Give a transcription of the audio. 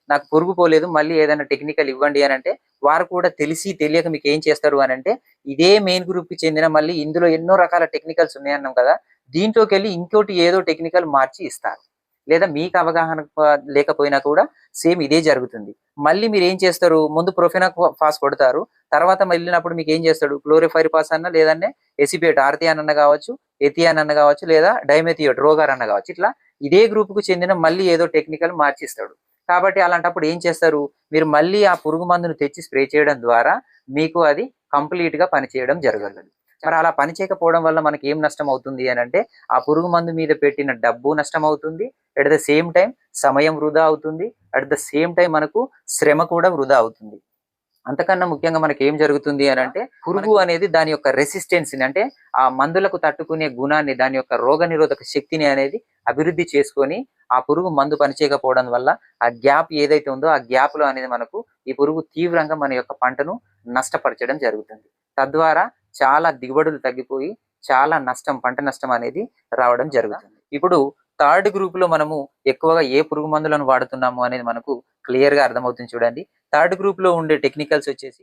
నాకు పురుగు పోలేదు మళ్ళీ ఏదైనా టెక్నికల్ ఇవ్వండి అని అంటే, వారు కూడా తెలిసి తెలియక మీకు ఏం చేస్తారు అని అంటే, ఇదే మెయిన్ గ్రూప్‌కి చెందిన మళ్ళీ ఇందులో ఎన్నో రకాల టెక్నికల్స్ ఉన్నాయన్నాం కదా! దీంట్లోకెళ్ళి ఇంకోటి ఏదో టెక్నికల్ మార్చి ఇస్తారు. లేదా మీకు అవగాహన లేకపోయినా కూడా సేమ్ ఇదే జరుగుతుంది. మళ్ళీ మీరేం చేస్తారు, ముందు ప్రొఫెనోఫాస్ కొడతారు. తర్వాత వెళ్ళినప్పుడు మీకేం చేస్తాడు, క్లోరిఫైరిఫాస్ అన్నా లేదంటే ఎసిపేట్ ఆర్తియాన్ అన్నా గావచ్చు, ఎథియాన్ అన్నా గావచ్చు, లేదా డైమెథియోట్ రోగార్ అన్నా గావచ్చు. ఇట్లా ఇదే గ్రూప్‌కు చెందిన మళ్ళీ ఏదో టెక్నికల్ మార్చిస్తాడు. కాబట్టి అలాంటప్పుడు ఏం చేస్తారు, మీరు మళ్ళీ ఆ పురుగు మందును తెచ్చి స్ప్రే చేయడం ద్వారా మీకు అది కంప్లీట్‌గా పనిచేయడం జరగగలదు. మరి అలా పని చేయకపోవడం వల్ల మనకేం నష్టం అవుతుంది అనంటే, ఆ పురుగు మందు మీద పెట్టిన డబ్బు నష్టమవుతుంది. ఎట్ ద సేమ్ టైమ్ సమయం వృధా అవుతుంది. అట్ ద సేమ్ టైమ్ మనకు శ్రమ కూడా వృధా అవుతుంది. అంతకన్నా ముఖ్యంగా మనకేం జరుగుతుంది అనంటే, పురుగు అనేది దాని యొక్క రెసిస్టెన్స్‌ని అంటే, ఆ మందులకు తట్టుకునే గుణాన్ని, దాని యొక్క రోగనిరోధక శక్తిని అనేది అభివృద్ధి చేసుకొని, ఆ పురుగు మందు పనిచేయకపోవడం వల్ల, ఆ గ్యాప్ ఏదైతే ఉందో, ఆ గ్యాప్‌లో అనేది మనకు ఈ పురుగు తీవ్రంగా మన యొక్క పంటను నష్టపరచడం జరుగుతుంది. తద్వారా చాలా దిగుబడులు తగ్గిపోయి, చాలా నష్టం, పంట నష్టం అనేది రావడం జరుగుతుంది. ఇప్పుడు థర్డ్ గ్రూప్‌లో మనము ఎక్కువగా ఏ పురుగు మందులను వాడుతున్నాము అనేది మనకు క్లియర్‌గా అర్థమవుతుంది చూడండి. థర్డ్ గ్రూప్‌లో ఉండే టెక్నికల్స్ వచ్చేసి